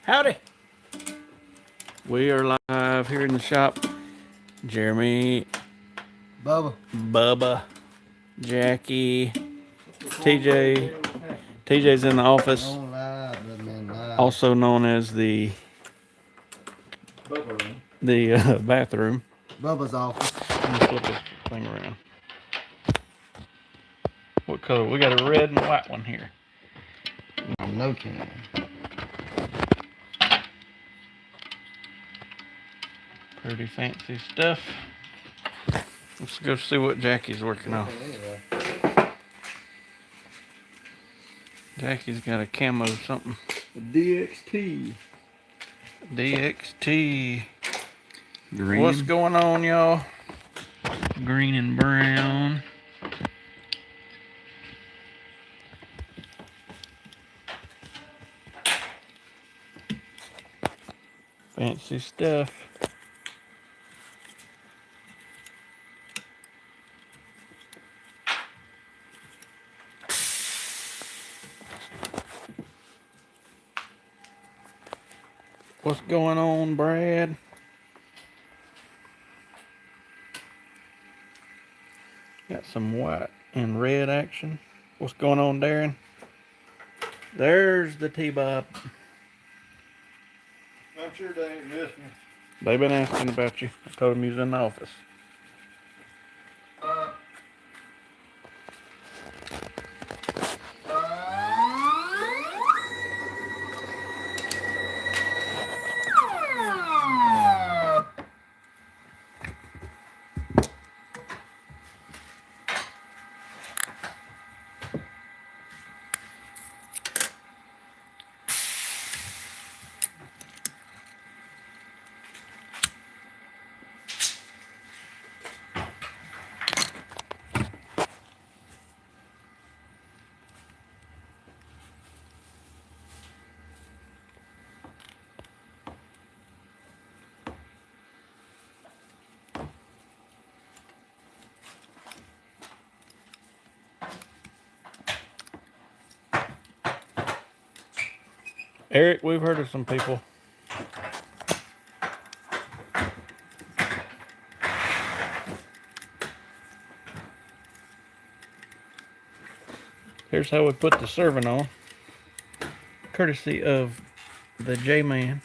Howdy. We are live here in the shop. Jeremy, Bubba, Jackie, TJ. TJ's in the office, also known as the bathroom. Bubba's office. Let me flip this thing around. What color? We got a red and white one here. No can. Pretty fancy stuff. Let's go see what Jackie's working on. Jackie's got a camo something. DXT. DXT. Green. What's going on, y'all? Green and brown. Fancy stuff. What's going on, Brad? Got some white and red action. What's going on, Darren? There's the T-Bob. I'm sure they ain't listening. They've been asking about you. I told them you was in the office. Eric, we've heard of some people. Here's how we put the serving on, courtesy of the J-Man.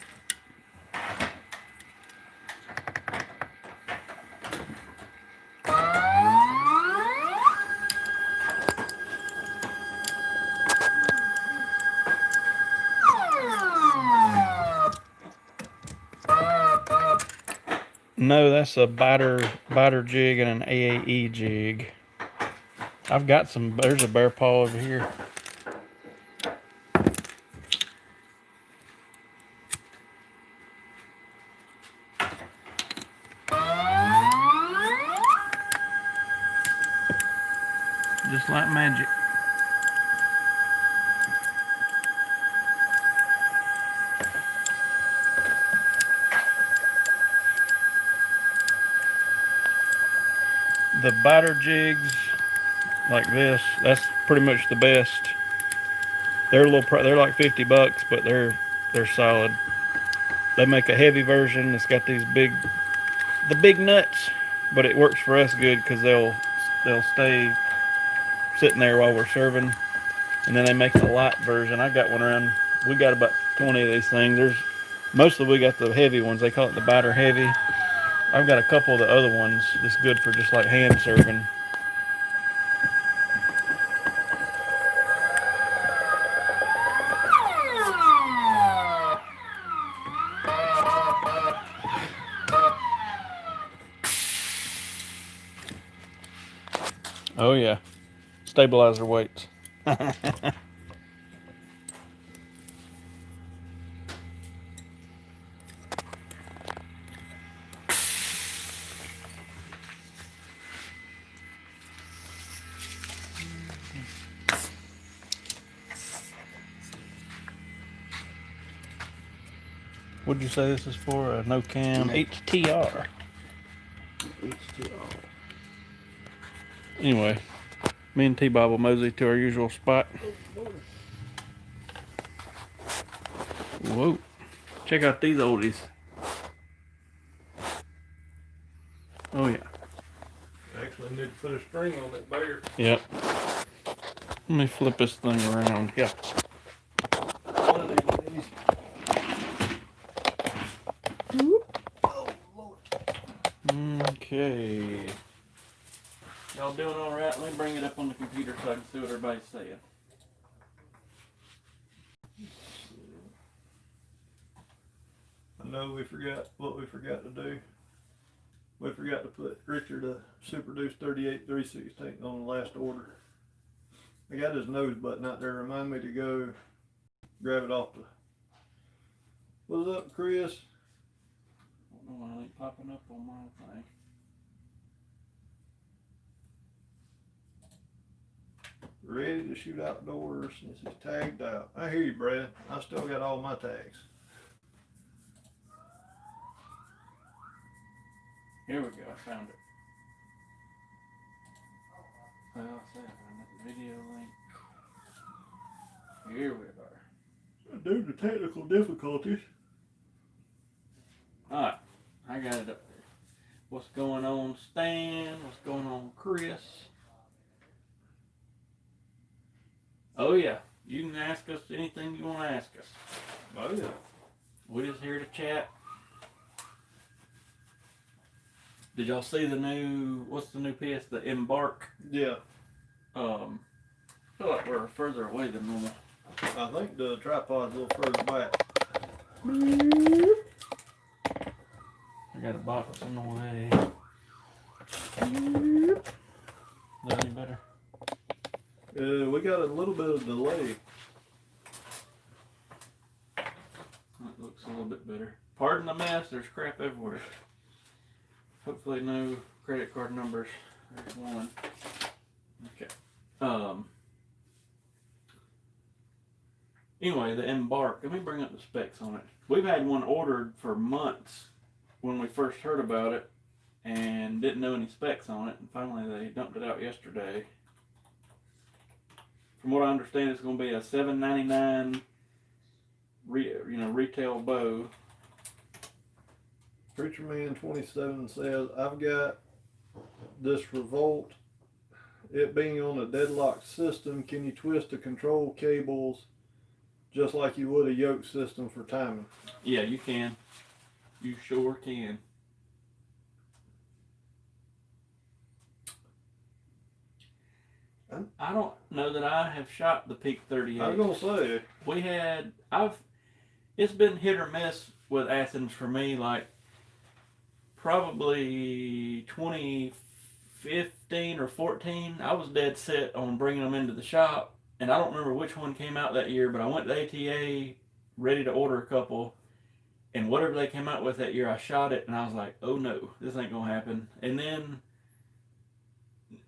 No, that's a biter jig and an AAE jig. I've got some. There's a bear paw over here. Just like magic. The biter jigs like this, that's pretty much the best. They're a little, they're like $50, but they're solid. They make a heavy version. It's got these the big nuts, but it works for us good because they'll stay sitting there while we're serving. And then they make a light version. I got one around. We got about 20 of these things. Mostly we got the heavy ones. They call it the biter heavy. I've got a couple of the other ones that's good for just like hand serving. Oh yeah, stabilizer weights. What'd you say this is for? A no cam HTR. HTR. Anyway, me and T-Bob will mosey to our usual spot. Whoa. Check out these oldies. Oh yeah. Actually need to put a string on that bear. Yep. Let me flip this thing around. Yeah. One of these days. Oh, Lord. Okay. Y'all doing all right? Let me bring it up on the computer so I can see what everybody's saying. I know we forgot what we forgot to do. We forgot to put Richard a Super Deuce 38 3/16 on the last order. I got his nose button out there. Remind me to go grab it off the. What's up, Chris? I don't know why it ain't popping up on my thing. Ready to shoot outdoors since he's tagged out. I hear you, Brad. I still got all my tags. Here we go. I found it. Well, I found the video link. Here we are. Due to technical difficulties. Alright. I got it up there. What's going on, Stan? What's going on, Chris? Oh yeah. You can ask us anything you want to ask us. Oh yeah. We're just here to chat. Did y'all see the new, what's the new PS? The Embark? Yeah. I feel like we're further away than normal. I think the tripod's a little further back. I got a box on the way. Is that any better? We got a little bit of delay. That looks a little bit better. Pardon the mess, there's crap everywhere. Hopefully no credit card numbers. There's one. Okay. Anyway, the Embark. Let me bring up the specs on it. We've had one ordered for months when we first heard about it and didn't know any specs on it, and finally they dumped it out yesterday. From what I understand, it's going to be a $7.99 retail bow. Preacher Man 27 says, I've got this Revolt. It being on a deadlock system, can you twist the control cables just like you would a yoke system for timing? Yeah, you can. You sure can. I don't know that I have shot the Peak 38. I was gonna say it's been hit or miss with Athens for me. Like probably 2015 or 14, I was dead set on bringing them into the shop, and I don't remember which one came out that year, but I went to ATA ready to order a couple, and whatever they came out with that year, I shot it, and I was like, oh no, this ain't gonna happen. And then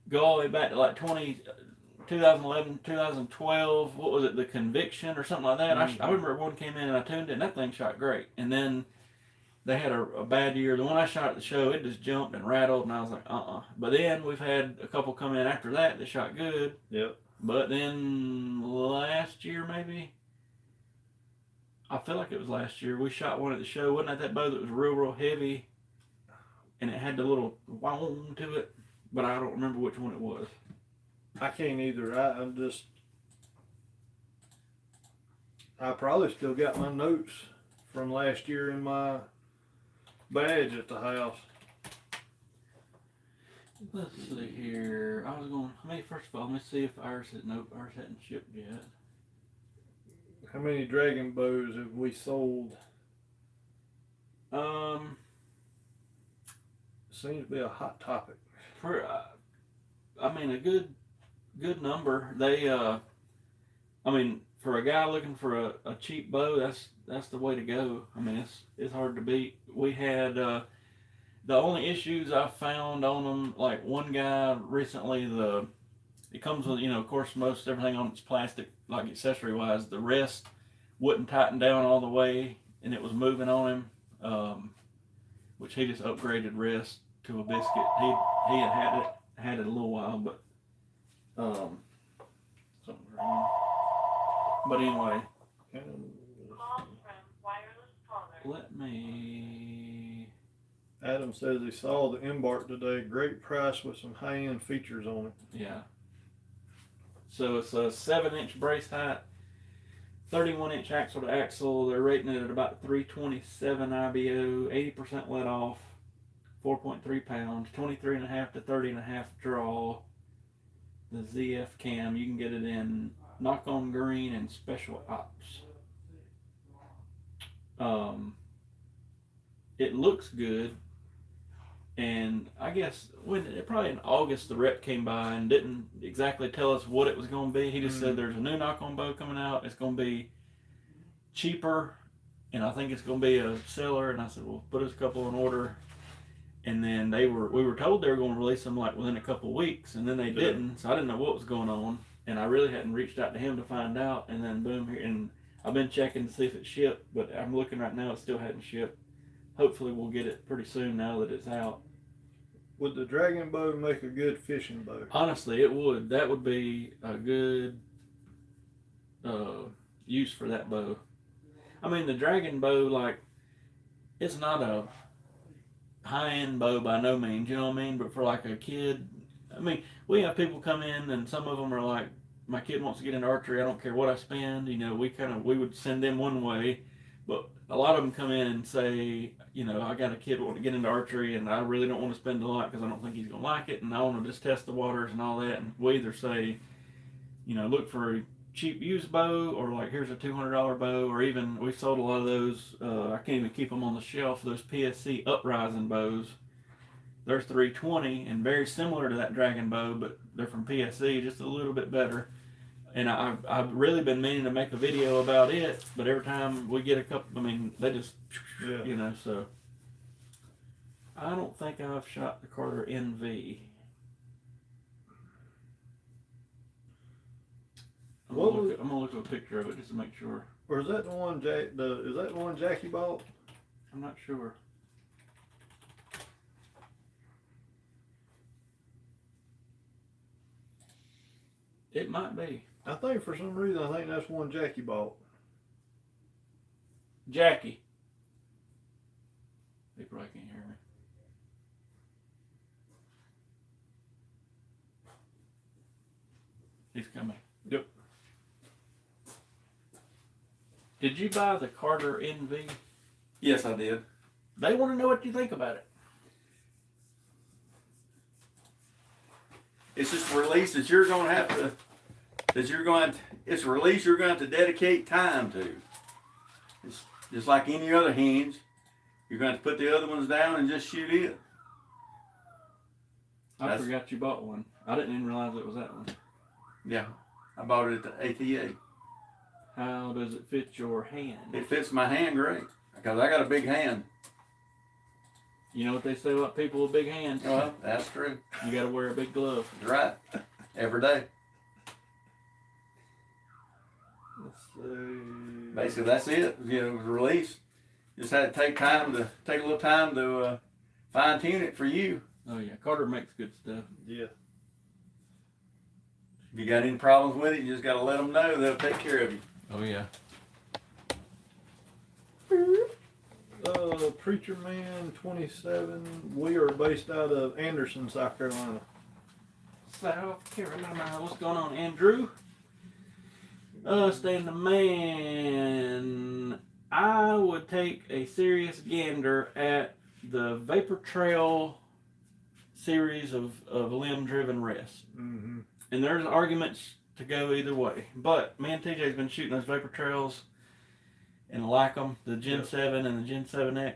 go all the way back to like 2011, 2012, what was it, the Conviction or something like that. Mm-hmm. I remember one came in and I tuned it, and that thing shot great. And then they had a bad year. The one I shot at the show, it just jumped and rattled, and I was like, But then we've had a couple come in after that shot good. Yep. But then last year, maybe, I feel like it was last year, we shot one at the show. Wasn't that bow that was real heavy, and it had the little wong to it? But I don't remember which one it was. I can't either. I probably still got my notes from last year in my badge at the house. Let's see here. First of all, let me see if ours hadn't shipped yet. How many dragon bows have we sold? Seems to be a hot topic. A good number. They, for a guy looking for a cheap bow, that's the way to go. It's hard to beat. We had the only issues I found on them, like one guy recently, it comes with, of course, most everything on it's plastic, like accessory wise. The rest wouldn't tighten down all the way, and it was moving on him, which he just upgraded rest to a biscuit. He had it a little while, but something's wrong. But anyway. let me. Adam says he saw the Embark today. Great price with some high-end features on it. Yeah. So it's a 7-inch brace height, 31-inch axle to axle. They're rating it at about 327 IBO, 80% let off, 4.3 pounds, 23.5 to 30.5 draw. The ZF cam, you can get it in knock on green and special ops. It looks good. And I guess probably in August the rep came by and didn't exactly tell us what it was going to be. He just said there's a new knock-on bow coming out. It's going to be cheaper, and I think it's going to be a seller. And I said, well, put us a couple in order. And then we were told they were going to release them like within a couple of weeks, and then they didn't. So I didn't know what was going on, and I really hadn't reached out to him to find out. And then boom, here, and I've been checking to see if it shipped, but I'm looking right now, it still hadn't shipped. Hopefully we'll get it pretty soon now that it's out. Would the dragon bow make a good fishing bow? Honestly, it would. That would be a good use for that bow. I mean, the dragon bow, like, it's not a high-end bow by no means, you know what I mean? But for like a kid, I mean, we have people come in and some of them are like, my kid wants to get into archery, I don't care what I spend. You know, we would send them one way, but a lot of them come in and say, you know, I got a kid wanting to get into archery and I really don't want to spend a lot because I don't think he's going to like it and I want to just test the waters and all that. And we either say, you know, look for a cheap used bow or like here's a $200 bow, or even we've sold a lot of those. I can't even keep them on the shelf. Those PSC uprising bows. They're $320 and very similar to that dragon bow, but they're from PSC, just a little bit better. And I've really been meaning to make a video about it, but every time we get a couple, I mean, they just, you know, so. I don't think I've shot the Carter NV. I'm gonna look at a picture of it just to make sure. Or is that the one is that the one Jackie bought? I'm not sure. It might be. I think for some reason I think that's one Jackie bought. Jackie. They probably can't hear me. He's coming. Yep. Did you buy the Carter NV? Yes, I did. They want to know what you think about it. It's just a release that you're going to have to, it's a release you're going to have to dedicate time to. It's just like any other hinge. You're going to put the other ones down and just shoot it. I forgot you bought one. I didn't even realize it was that one. Yeah, I bought it at the ATA. How does it fit your hand? It fits my hand great because I got a big hand. You know what they say about people with big hands? Well, that's true. You got to wear a big glove. That's right. Every day. Let's see. Basically, that's it. You know, it was a release. Just had to take a little time to fine tune it for you. Oh yeah, Carter makes good stuff. Yeah. If you got any problems with it, you just got to let them know. They'll take care of you. Oh yeah. Preacher Man 27. We are based out of Anderson, South Carolina. South Carolina. What's going on, Andrew? Staying the man. I would take a serious gander at the Vapor Trail series of limb-driven rests. Mm-hmm. And there's arguments to go either way. But me and TJ's been shooting those Vapor Trails and I like them. The Gen 7 and the Gen 7X.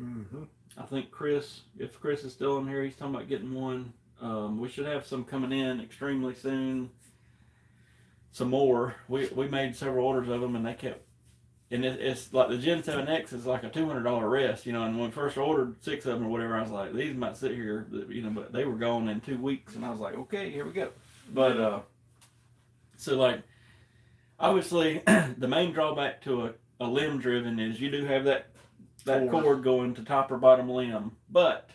Mm-hmm. I think if Chris is still in here, he's talking about getting one. We should have some coming in extremely soon. Some more. We made several orders of them and they kept, and it's like the Gen 7X is like a $200 rest, you know, and when we first ordered 6 of them or whatever, I was like, these might sit here, you know, but they were gone in 2 weeks and I was like, okay, here we go. But, so like, obviously the main drawback to a limb driven is you do have that cord going to top or bottom limb, but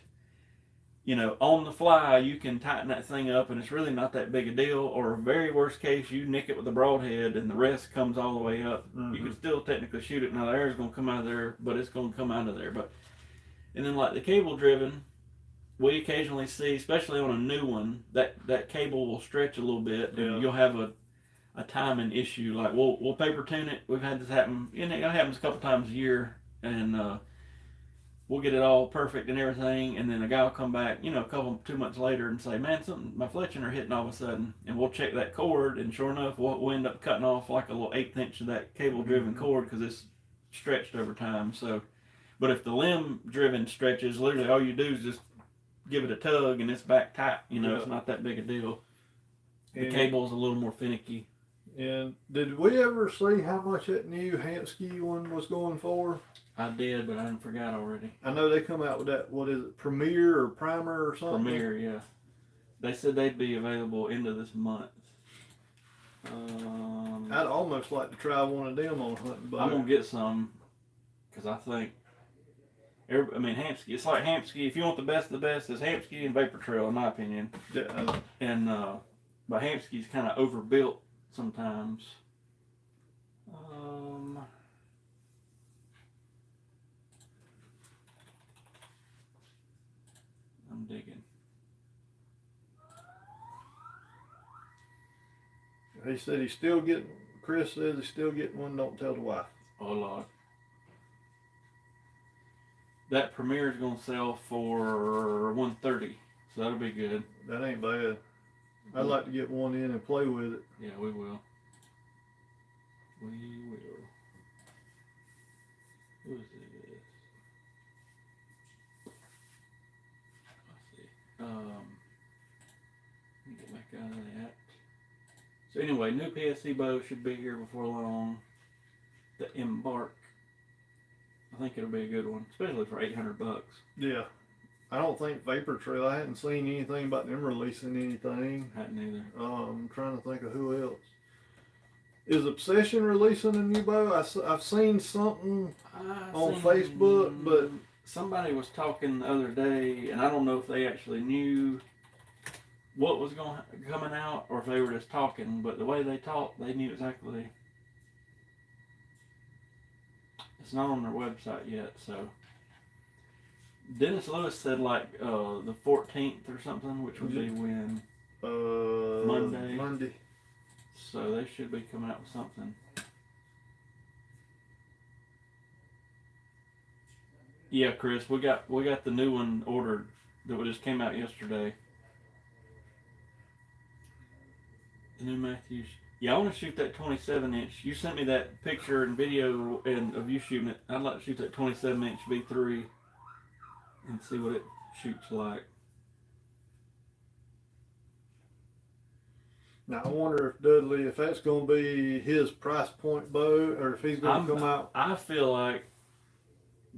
you know, on the fly, you can tighten that thing up and it's really not that big a deal. Or very worst case, you nick it with a broadhead and the rest comes all the way up. Mm-hmm. You can still technically shoot it. Now the air is going to come out of there, but it's going to come out of there. But and then like the cable driven, we occasionally see, especially on a new one, that cable will stretch a little bit and Yeah. you'll have a timing issue. Like we'll paper tune it. We've had this happen. You know, it happens a couple times a year, and we'll get it all perfect and everything, and then a guy will come back, you know, 2 months later and say, man, something, my fletching are hitting all of a sudden, and we'll check that cord, and sure enough, we'll end up cutting off like a little 1/8 inch of that cable-driven cord because it's stretched over time. So, but if the limb-driven stretches, literally all you do is just give it a tug and it's back tight. You know, Yeah. it's not that big a deal. The And- cable's a little more finicky. And did we ever see how much that new Hansky one was going for? I did, but I forgot already. I know they come out with that, what is it, Premier or Primer or something? Premier, yeah. They said they'd be available end of this month. I'd almost like to try one of them on a hunting boat. I'm gonna get some because I think. Hampski. It's like Hampski. If you want the best of the best, it's Hampski and Vapor Trail, in my opinion. Yeah. And but Hampski's kind of overbuilt sometimes. I'm digging. He said he's still getting, Chris says he's still getting one, don't tell the wife. Oh Lord. That Premier is gonna sell for $130, so that'll be good. That ain't bad. I'd like to get one in and play with it. Yeah, we will. We will. Who is this? Let's see. Let me get back out of that. So anyway, new PSC bow should be here before long. The Embark. I think it'll be a good one, especially for $800. Yeah. I don't think Vapor Trail, I hadn't seen anything about them releasing anything. Hadn't either. I'm trying to think of who else. Is Obsession releasing a new bow? I've seen something on Facebook, but somebody was talking the other day, and I don't know if they actually knew what was coming out or if they were just talking. But the way they talked, they knew exactly. It's not on their website yet, so. Dennis Lewis said like the 14th or something, which would be when Monday. So they should be coming out with something. Yeah, Chris, we got the new one ordered that just came out yesterday. The new Matthews. Yeah, I want to shoot that 27-inch. You sent me that picture and video of you shooting it. I'd like to shoot that 27-inch V3 and see what it shoots like. Now I wonder if Dudley, if that's going to be his price point bow, or if he's going to come out. I feel like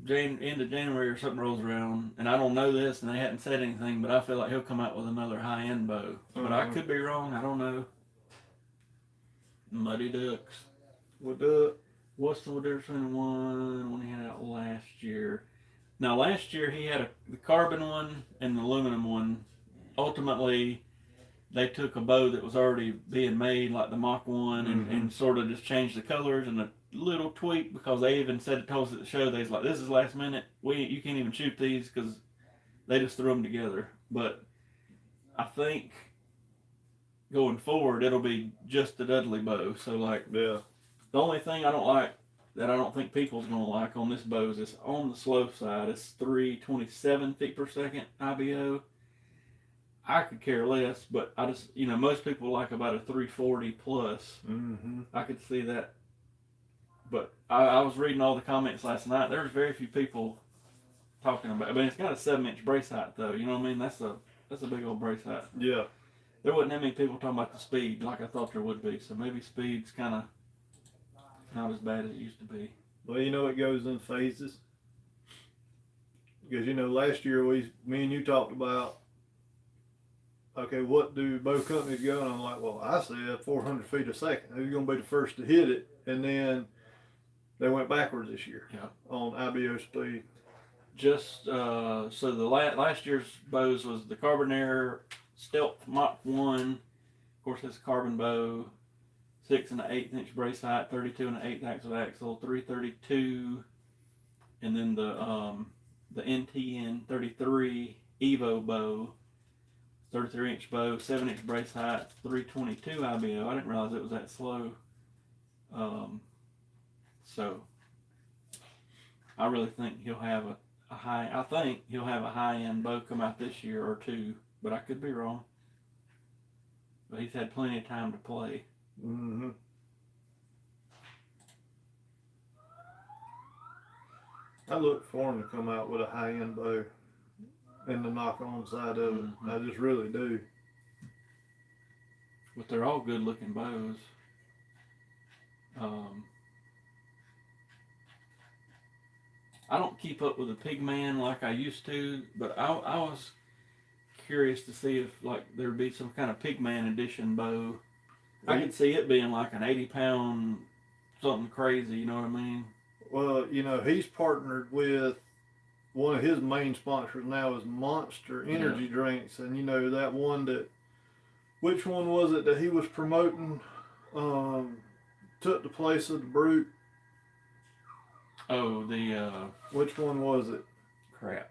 end of January or something rolls around, and I don't know this, and they hadn't said anything, but I feel like he'll come out with another high-end bow. But I could be wrong. I don't know. Muddy Ducks. What's the difference between one he had out last year? Now, last year he had the carbon one and the aluminum one. Ultimately, they took a bow that was already being made, like the Mach 1, and sort of just changed the colors and a little tweak, because they even said, told us at the show, they was like, this is last minute. You can't even shoot these because they just threw them together. But I think going forward, it'll be just the Dudley bow. So, like, Yeah. the only thing I don't like, that I don't think people's going to like on this bow, is it's on the slow side. It's 327 feet per second IBO. I could care less, but I just, most people like about a 340 plus. Mm-hmm. I could see that. But I was reading all the comments last night. There was very few people talking about it. I mean, it's got a 7-inch brace height, though. You know what I mean? That's a big old brace height. Yeah. There wasn't that many people talking about the speed like I thought there would be. So maybe speed's kind of not as bad as it used to be. Well, it goes in phases. Because, last year me and you talked about, okay, what do both companies go? And I'm like, well, I said 400 feet a second. Who's going to be the first to hit it? And then they went backwards this year on IBO speed. just so the last year's bows was the Carbonair Stealth Mach 1. Of course, it's a carbon bow, 6 1/8 inch brace height, 32 1/8 axle, 332, and then the NTN 33 Evo bow, 33 inch bow, 7 inch brace height, 322 IBO. I didn't realize it was that slow. So I really think he'll have a high. I think he'll have a high end bow come out this year or two, but I could be wrong. But he's had plenty of time to play. Mm-hmm. I look for him to come out with a high end bow and the knock on side of it. Mm-hmm. I just really do. But they're all good looking bows. I don't keep up with the Pigman like I used to, but I was curious to see if like there'd be some kind of Pigman edition bow. I could see it being like an 80-pound something crazy, you know what I mean? Well, you know, he's partnered with one of his main sponsors now is Monster Energy Drinks, and you know that one that, which one was it that he was promoting? Took the place of the Brute. Oh, the Which one was it? crap.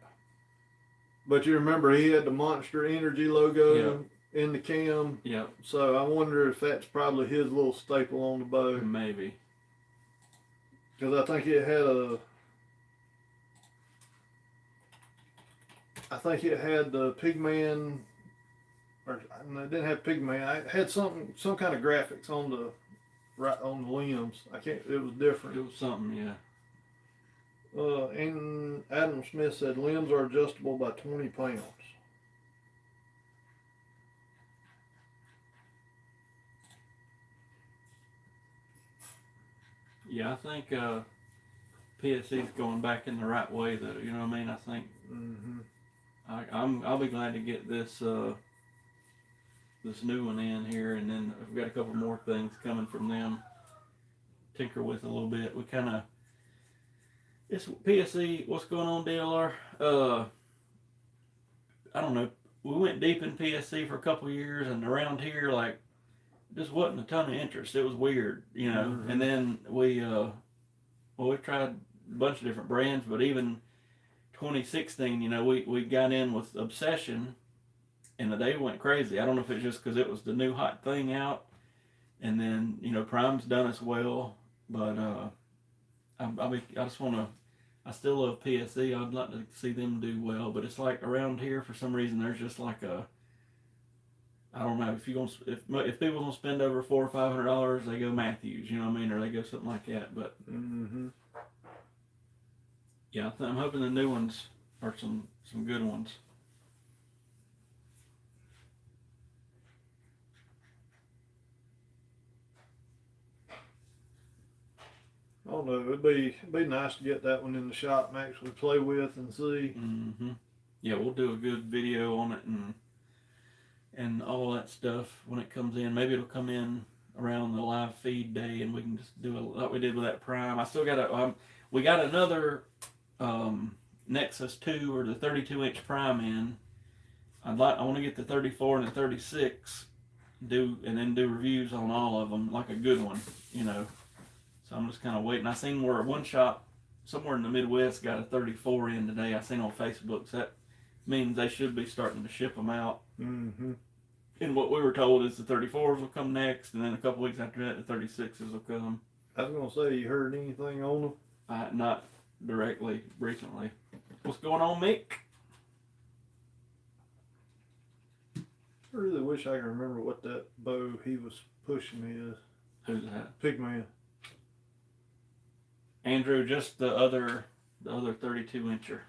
But you remember he had the Monster Energy logo in the cam. Yep. So I wonder if that's probably his little staple on the bow. Maybe. Because I think it had the Pigman, or no, it didn't have Pigman. It had some kind of graphics on the limbs. It was different. It was something, yeah. And Adam Smith said limbs are adjustable by 20 pounds. Yeah, I think PSC's going back in the right way, though. You know what I mean? I think I'll be glad to get this this new one in here, and then I've got a couple more things coming from them. Tinker with a little bit. We kind of it's PSC. What's going on, DLR? I don't know. We went deep in PSC for a couple of years, and around here, like, just wasn't a ton of interest. It was weird, you know. Mm-hmm. And then we tried a bunch of different brands, but even 2016, you know, we got in with Obsession, and they went crazy. I don't know if it's just because it was the new hot thing out, and then, you know, Prime's done us well, but I still love PSC. I'd like to see them do well, but it's like around here for some reason there's just like I don't know, if people gonna spend over $400 or $500, they go Matthews, you know what I mean, or they go something like that. But yeah, I'm hoping the new ones are some good ones. I don't know. It'd be nice to get that one in the shop and actually play with and see. Yeah, we'll do a good video on it and all that stuff when it comes in. Maybe it'll come in around the live feed day, and we can just do it like we did with that Prime. I still got we got another Nexus 2 or the 32-inch Prime in. I want to get the 34 and the 36, and then do reviews on all of them, like a good one, you know. So I'm just kind of waiting. I seen where one shop somewhere in the Midwest got a 34 in today. I seen on Facebook. So that means they should be starting to ship them out. And what we were told is the 34s will come next, and then a couple weeks after that, the 36s will come. I was gonna say, you heard anything on them? Not directly recently. What's going on, Mick? I really wish I could remember what that bow he was pushing is. Who's that? Pigman. Andrew, just the other 32-incher.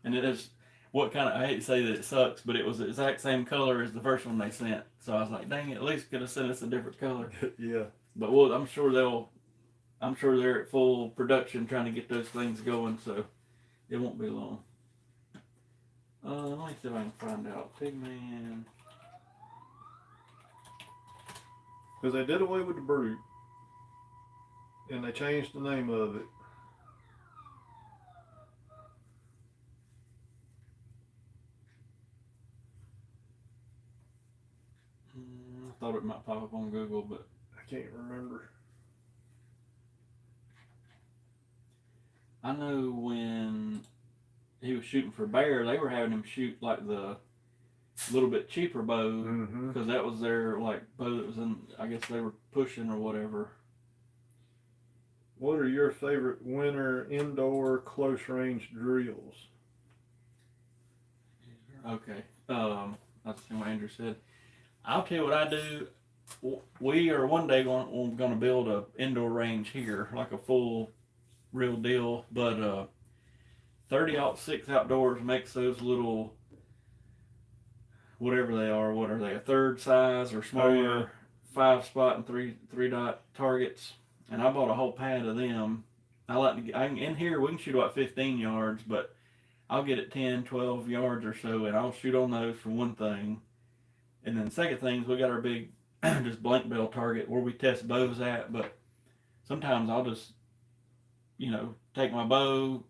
And it is I hate to say that it sucks, but it was the exact same color as the first one they sent. So I was like, dang it, at least could have sent us a different color. Yeah. But I'm sure they're at full production trying to get those things going, so it won't be long. Let me see if I can find out. Pigman. Because they did away with the Brute. And they changed the name of it. thought it might pop up on Google, but I can't remember. I know when he was shooting for bear, they were having him shoot like the little bit cheaper bow because that was their like bow that was in. I guess they were pushing or whatever. What are your favorite winter indoor close range drills? Okay. That's what Andrew said. I'll tell you what I do. We are one day going to build a indoor range here, like a full real deal. But 30-06 Outdoors makes those little, whatever they are. What are they? A third size or smaller, 5-spot and three dot targets. And I bought a whole pad of them. In here we can shoot about 15 yards, but I'll get it 10, 12 yards or so, and I'll shoot on those for one thing. And then the second thing is we got our big just blank bell target where we test bows at, but sometimes I'll just, take my bow,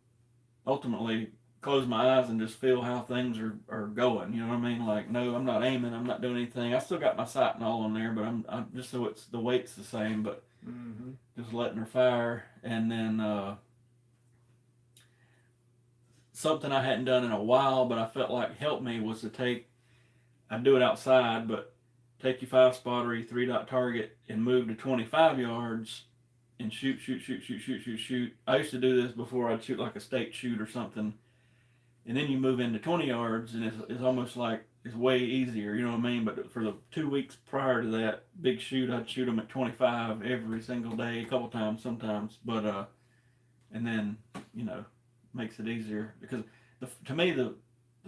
ultimately close my eyes and just feel how things are going. You know what I mean? Like, no, I'm not aiming, I'm not doing anything. I still got my sight and all on there, but I'm just so it's the weight's the same, but just letting her fire. And then something I hadn't done in a while, but I felt like helped me was to I'd do it outside, but take your 5-spot or your 3-dot target and move to 25 yards and shoot. I used to do this before I'd shoot like a stake shoot or something. And then you move into 20 yards and it's almost like it's way easier, you know what I mean? But for the 2 weeks prior to that big shoot, I'd shoot them at 25 every single day, a couple times sometimes. But, and then, makes it easier because to me, the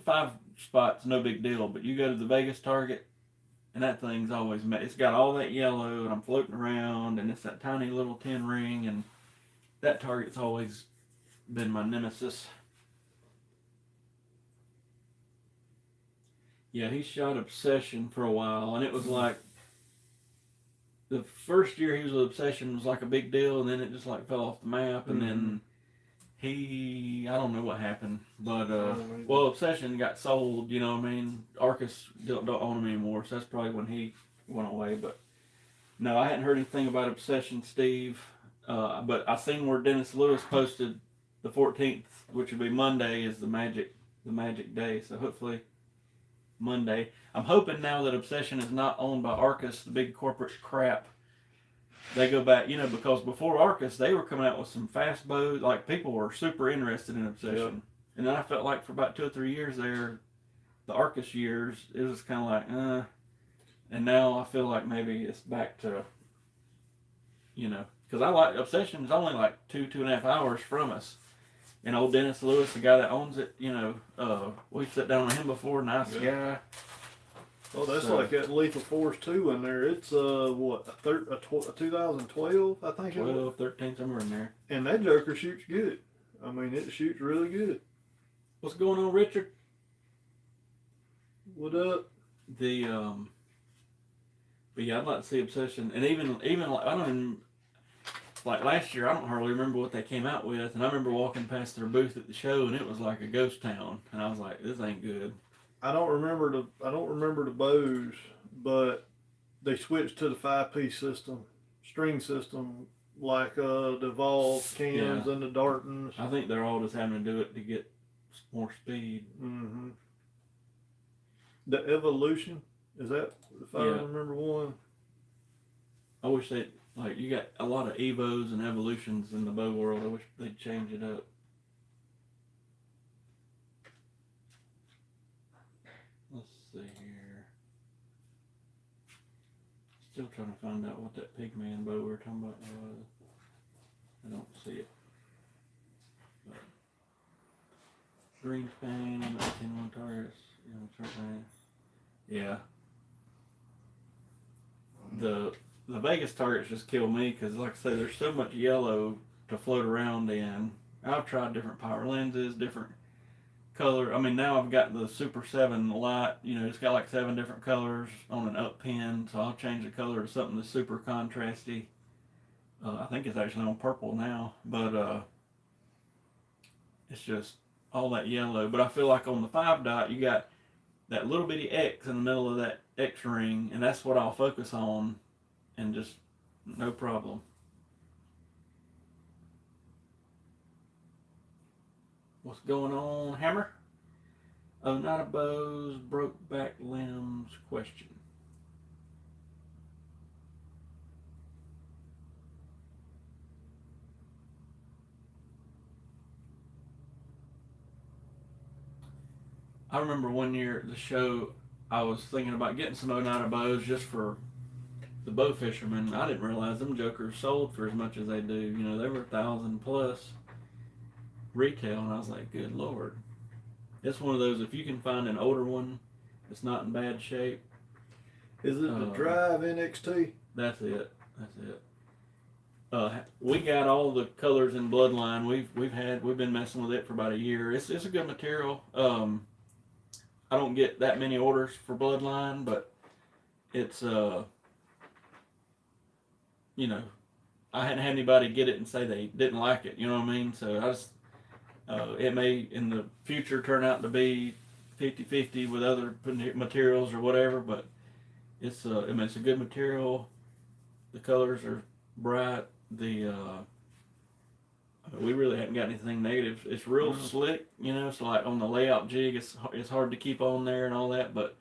5-spot's no big deal, but you go to the Vegas target and that thing's always it's got all that yellow and I'm floating around and it's that tiny little 10 ring and that target's always been my nemesis. Yeah, he shot Obsession for a while and it was like the first year he was with Obsession was like a big deal and then it just like fell off the map and then I don't know what happened, but Obsession got sold. You know what I mean? Arcus don't own him anymore, so that's probably when he went away. But no, I hadn't heard anything about Obsession, Steve. But I seen where Dennis Lewis posted the 14th, which would be Monday, is the magic day. So hopefully Monday. I'm hoping now that Obsession is not owned by Arcus, the big corporate crap. They go back, because before Arcus, they were coming out with some fast bows. Like, people were super interested in Obsession. Yep. And then I felt like for about 2 or 3 years there, the Arcus years, it was kind of like, And now I feel like maybe it's back to, because I like, Obsession is only like 2.5 hours from us. And old Dennis Lewis, the guy that owns it, we sat down with him before, nice guy. Oh, that's like that Lethal Force 2 in there. It's, a 2012, I think. 12, 13, somewhere in there. And that joker shoots good. I mean, it shoots really good. What's going on, Richard? What up? But yeah, I'd like to see Obsession. And even like, I don't even, like last year, I don't hardly remember what they came out with. And I remember walking past their booth at the show and it was like a ghost town. And I was like, this ain't good. I don't remember the bows, but they switched to the 5-piece system, string system, like the Evolve cams and the Dartons. I think they're all just having to do it to get more speed. Mm-hmm. The Evolution, is that, if I remember one? I wish you got a lot of Evos and Evolutions in the bow world. I wish they'd change it up. Let's see here. Still trying to find out what that Pigman bow we were talking about was. I don't see it. But green span, 19-1 targets. Yeah. The Vegas targets just kill me because, like I say, there's so much yellow to float around in. I've tried different power lenses, different color. I mean, now I've got the Super 7 light, it's got like 7 different colors on an up pin, so I'll change the color to something that's super contrasty. I think it's actually on purple now, but it's just all that yellow. But I feel like on the 5-dot, you got that little bitty X in the middle of that X ring, and that's what I'll focus on, and just no problem. What's going on, Hammer? Oh, not a bows, broke back limbs question. I remember one year at the show, I was thinking about getting some Oneida bows just for the bow fishermen. I didn't realize them jokers sold for as much as they do. You know, they were 1,000 plus retail, and I was like, good Lord. It's one of those, if you can find an older one that's not in bad shape. Is it the Drive NXT? That's it. That's it. We got all the colors in Bloodline. We've been messing with it for about a year. It's a good material. I don't get that many orders for Bloodline, but it's you know, I hadn't had anybody get it and say they didn't like it. You know what I mean? So I just it may in the future turn out to be 50-50 with other materials or whatever, but it's I mean, it's a good material. The colors are bright. We really haven't got anything negative. It's real slick, you know. So like on the layout jig, it's hard to keep on there and all that. But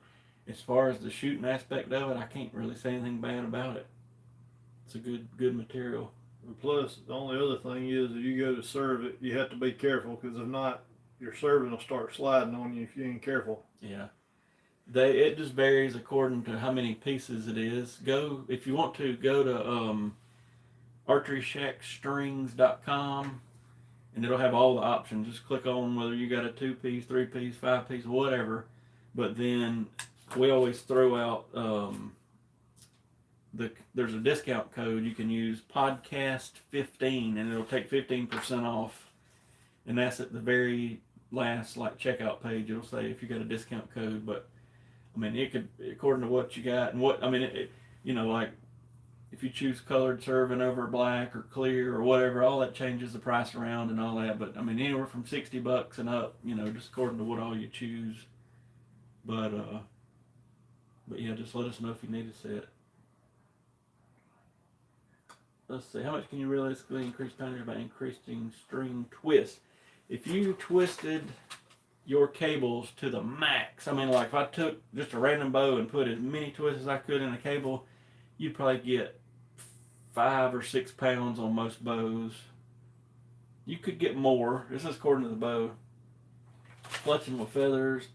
as far as the shooting aspect of it, I can't really say anything bad about it. It's a good material. And plus, the only other thing is, if you go to serve it, you have to be careful, because if not, your serving will start sliding on you if you ain't careful. Yeah. It just varies according to how many pieces it is. If you want to, go to Archeryshackstrings.com, and it'll have all the options. Just click on whether you got a 2-piece, 3-piece, 5-piece, whatever. But then we always throw out there's a discount code you can use, podcast15, and it'll take 15% off. And that's at the very last checkout page. It'll say if you got a discount code. But I mean, it could, according to what you got and what I mean, if you choose colored serving over black or clear or whatever, all that changes the price around and all that. But I mean, anywhere from $60 and up, just according to what all you choose. But yeah, just let us know if you need a set. Let's see, how much can you realistically increase poundage by increasing string twist? If you twisted your cables to the max, I mean, like if I took just a random bow and put as many twists as I could in a cable, you'd probably get 5 or 6 pounds on most bows. You could get more. This is according to the bow. Fletching with feathers.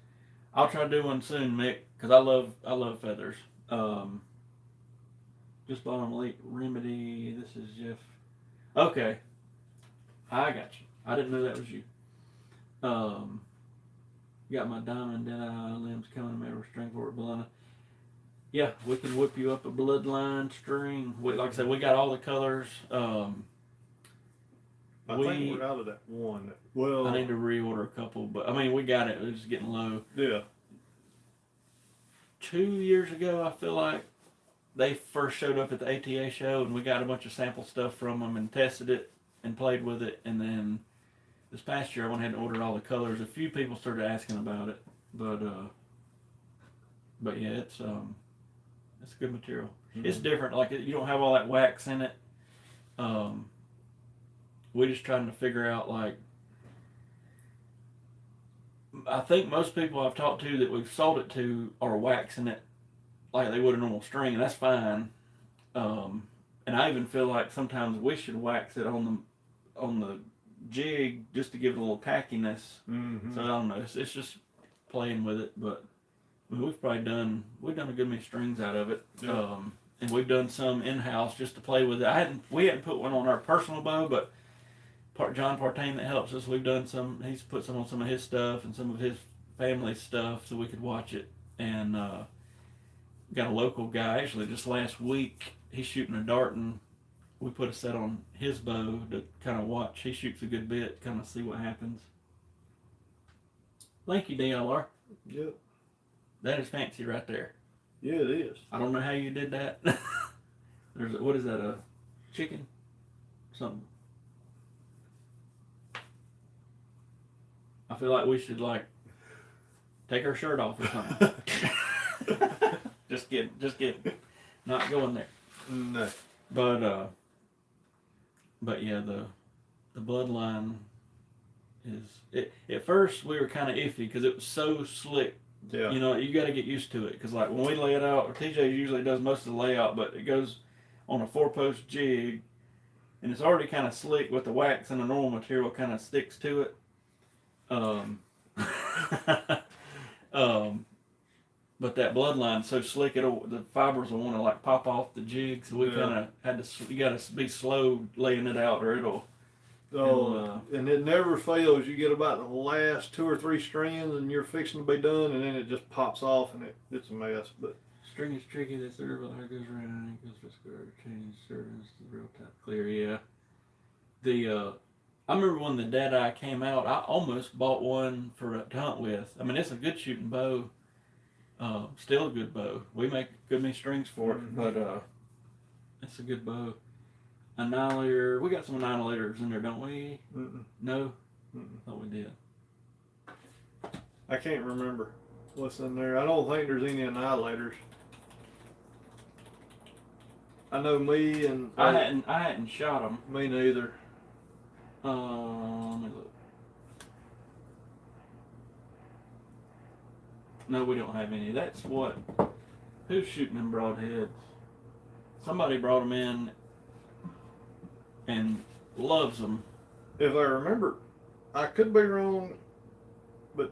I'll try to do one soon, Mick, because I love feathers. Just bought on Elite Remedy. This is Jeff. Okay. I got you. I didn't know that was you. Got my diamond Deadeye limbs coming to me string for it, Belina. Yeah, we can whip you up a Bloodline string. Like I said, we got all the colors. I think we're out of that one. Well, I need to reorder a couple, but I mean, we got it. It's just getting low. Yeah. 2 years ago, I feel like they first showed up at the ATA show, and we got a bunch of sample stuff from them and tested it and played with it. And then this past year, I went ahead and ordered all the colors. A few people started asking about it, but yeah, it's a good material. Mm-hmm. It's different. Like you don't have all that wax in it. We're just trying to figure out I think most people I've talked to that we've sold it to are waxing it like they would a normal string, and that's fine. And I even feel like sometimes we should wax it on the jig just to give it a little tackiness. Mm-hmm. So I don't know. It's just playing with it, but I mean, we've done a good many strings out of it. Yeah. And we've done some in-house just to play with it. We hadn't put one on our personal bow, but John Partain that helps us, we've done some. He's put some on some of his stuff and some of his family stuff so we could watch it. And got a local guy actually just last week. He's shooting a dart, and we put a set on his bow to kind of watch. He shoots a good bit, kind of see what happens. Thank you, DLR. Yep. That is fancy right there. Yeah, it is. I don't know how you did that. What is that, a chicken? Something. I feel like we should take her shirt off or something. Just kidding. Not going there. No. But yeah, the Bloodline is. At first we were kind of iffy because it was so slick. Yeah. You know, you got to get used to it because like when we lay it out, TJ usually does most of the layout, but it goes on a 4-post jig, and it's already kind of slick with the wax, and the normal material kind of sticks to it. But that Bloodline's so slick, the fibers will want to like pop off the jig, so we kind of had to. You got to be slow laying it out, or it'll. And it never fails. You get about the last 2 or 3 strands, and you're fixing to be done, and then it just pops off, and it's a mess. But string is tricky. That's the river that goes around. It goes to square, change servants, the real type clear. Yeah. I remember when the Deadeye came out. I almost bought one to hunt with. I mean, it's a good shooting bow. Still a good bow. We make good many strings for it, but it's a good bow. Annihilator. We got some Annihilators in there, don't we? No? Thought we did. I can't remember what's in there. I don't think there's any Annihilators. I know me and... I hadn't shot them. Me neither. Let me look. No, we don't have any. That's what... Who's shooting them broadheads? Somebody brought them in and loves them. If I remember, I could be wrong, but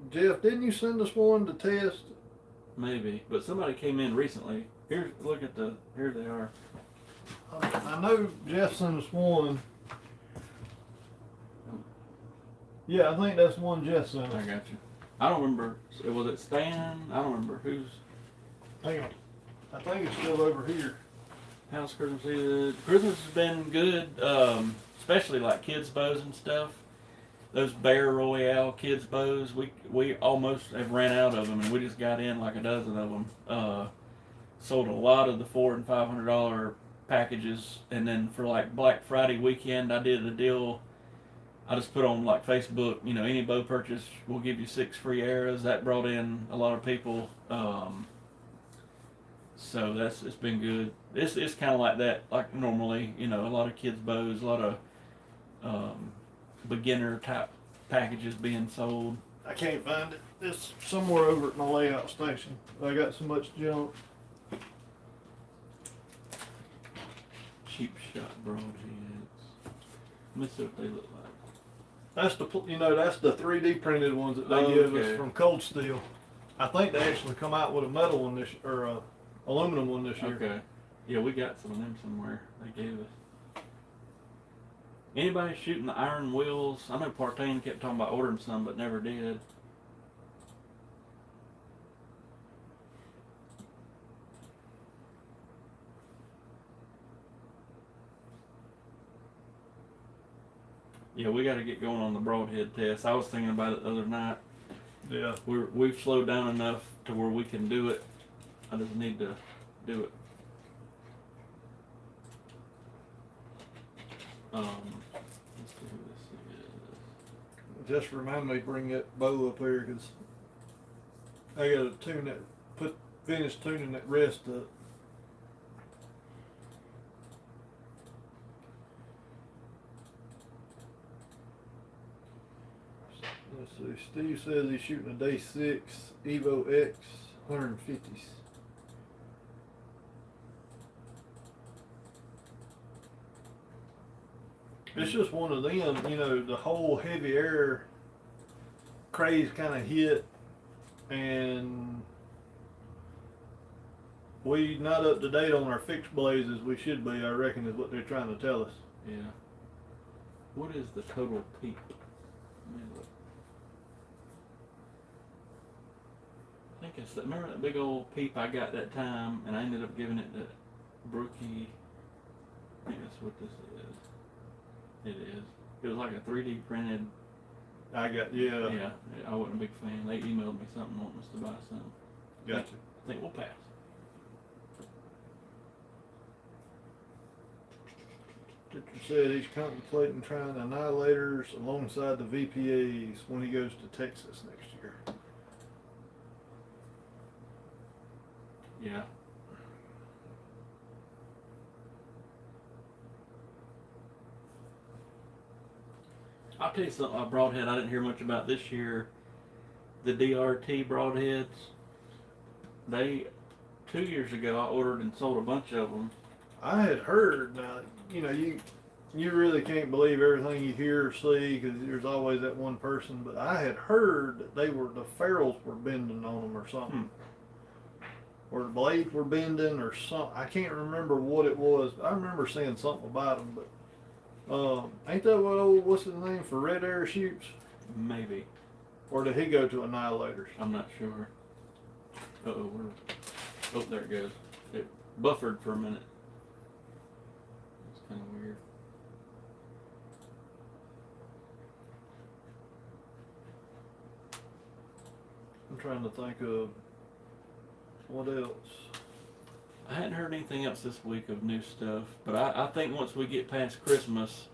Jeff, didn't you send us one to test? Maybe, but somebody came in recently. Here they are. I know Jeff sent us one. Yeah, I think that's one Jeff sent us. I got you. I don't remember. Was it Stan? I don't remember who's. Hang on. I think it's still over here. How's Christmas Eve? Christmas has been good, especially like kids' bows and stuff. Those Bear Royale kids' bows, we almost have ran out of them, and we just got in like a dozen of them. Sold a lot of the $400 and $500 packages, and then for like Black Friday weekend, I did a deal. I just put on like Facebook, you know, any bow purchase, we'll give you 6 free arrows. That brought in a lot of people. So it's been good. It's kind of like that, like normally, you know, a lot of kids' bows, a lot of beginner type packages being sold. I can't find it. It's somewhere over at my layout station. I got so much junk. Cheap shot broadheads. Let me see what they look like. That's that's the 3D printed ones that they give us from Cold Steel. I think they actually come out with a metal one or aluminum one this year. Okay. Yeah, we got some of them somewhere. They gave us. Anybody shooting the iron wheels? I know Partain kept talking about ordering some, but never did. Yeah, we got to get going on the broadhead test. I was thinking about it the other night. Yeah. We've slowed down enough to where we can do it. I just need to do it. Let's see who this is. Just remind me to bring that bow up here because I got to tune that, finish tuning that rest up. Let's see. Steve says he's shooting a Day 6 Evo X 150s. It's just one of them, you know, the whole heavy air craze kind of hit, and we not up to date on our fixed blades as we should be, I reckon, is what they're trying to tell us. Yeah. What is the total peak? Let me look. I think it's remember that big old peep I got that time, and I ended up giving it to Brookie. I think that's what this is. It is. It was like a 3D printed. Yeah, I wasn't a big fan. They emailed me something wanting us to buy something. gotcha. I think we'll pass. Victor said he's contemplating trying annihilators alongside the VPAs when he goes to Texas next year. Yeah. I'll tell you something about Broadhead I didn't hear much about this year. The Drt Broadheads. They, 2 years ago, I ordered and sold a bunch of them. I had heard, now, you know, you really can't believe everything you hear or see because there's always that one person, but I had heard that the ferrules were bending on them or something. Or the blades were bending or something. I can't remember what it was. I remember seeing something about them, but ain't that what's his name for Red Air shoots? Maybe. Or did he go to Annihilators? I'm not sure. Oh, there it goes. It buffered for a minute. It's kind of weird. I'm trying to think of what else. I hadn't heard anything else this week of new stuff, but I think once we get past Christmas,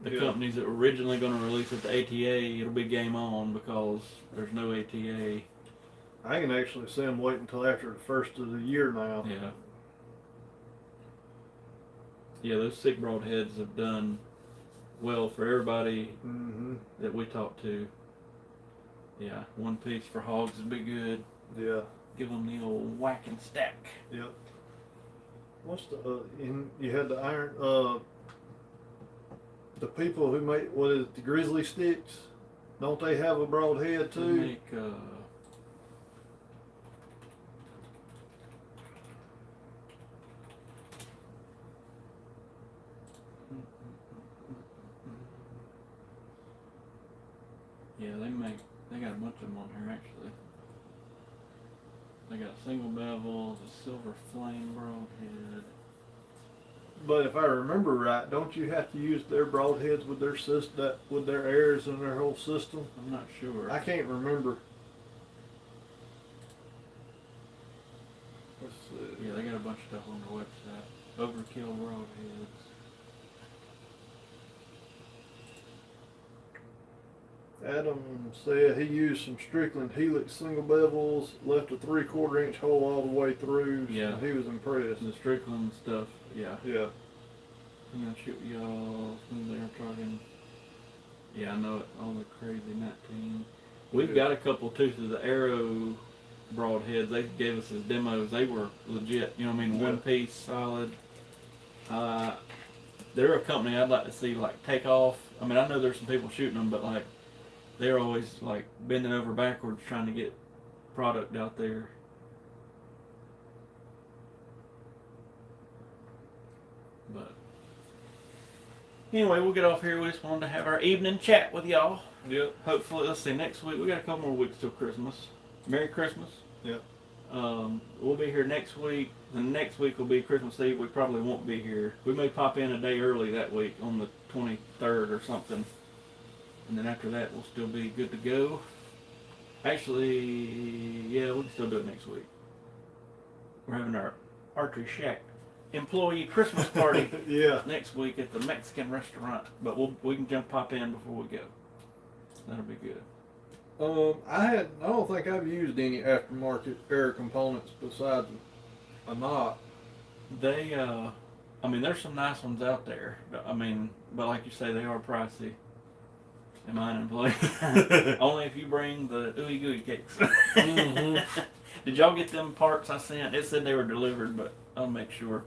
the companies that were originally going to release at the ATA, it'll be game on because there's no ATA. I can actually see them wait until after the first of the year now. Yeah. Yeah, those sick broadheads have done well for everybody that we talk to. Yeah, one piece for hogs would be good. Yeah. Give them the old whack and stack. Yep. What's the you had the iron the people who make what is it, the grizzly sticks? Don't they have a broadhead They too? make yeah, they got a bunch of them on here actually. They got single bevel, the silver flame broadhead. But if I remember right, don't you have to use their broadheads with their with their airs and their whole system? I'm not sure. I can't remember. Let's see. Yeah, they got a bunch of stuff on their website. Overkill broadheads. Adam said he used some Strickland Helix single bevels, left a 3/4 inch hole all the way through. Yeah. So he was impressed. The Strickland stuff, yeah. Yeah. I'm gonna shoot y'all when they're talking. Yeah, I know it. All the crazy 19. We've got a couple too of the Arrow broadheads. They gave us as demos. They were legit. You know what I mean? Yeah. One piece, solid. They're a company I'd like to see like take off. I mean, I know there's some people shooting them, but like they're always like bending over backwards trying to get product out there. But anyway, we'll get off here. We just wanted to have our evening chat with y'all. Yep. Hopefully, let's see, next week, we got a couple more weeks till Christmas. Merry Christmas. Yep. We'll be here next week. The next week will be Christmas Eve. We probably won't be here. We may pop in a day early that week on the 23rd or something. And then after that, we'll still be good to go. Actually, yeah, we can still do it next week. We're having our Archeryshack employee Christmas party Yeah. next week at the Mexican restaurant. But we can pop in before we go. That'll be good. I don't think I've used any aftermarket air components besides a knot. They, I mean, there's some nice ones out there. I mean, but like you say, they are pricey. Am I in play? Only if you bring the ooey gooey cakes. Did y'all get them parts I sent? It said they were delivered, but I'll make sure.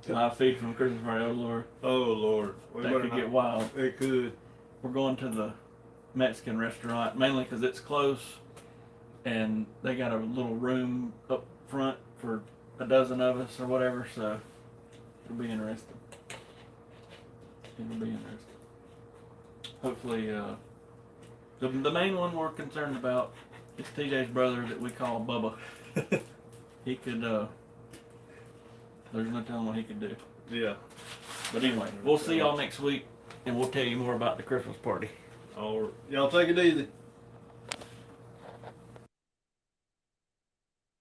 My feed from Christmas party, oh Lord. Oh Lord. That could get wild. It could. We're going to the Mexican restaurant, mainly because it's close, and they got a little room up front for a dozen of us or whatever, so it'll be interesting. It'll be interesting. Hopefully, the main one we're concerned about is TJ's brother that we call Bubba. He could, there's no telling what he could do. Yeah. But anyway, we'll see y'all next week, and we'll tell you more about the Christmas party. All right. Y'all take it easy.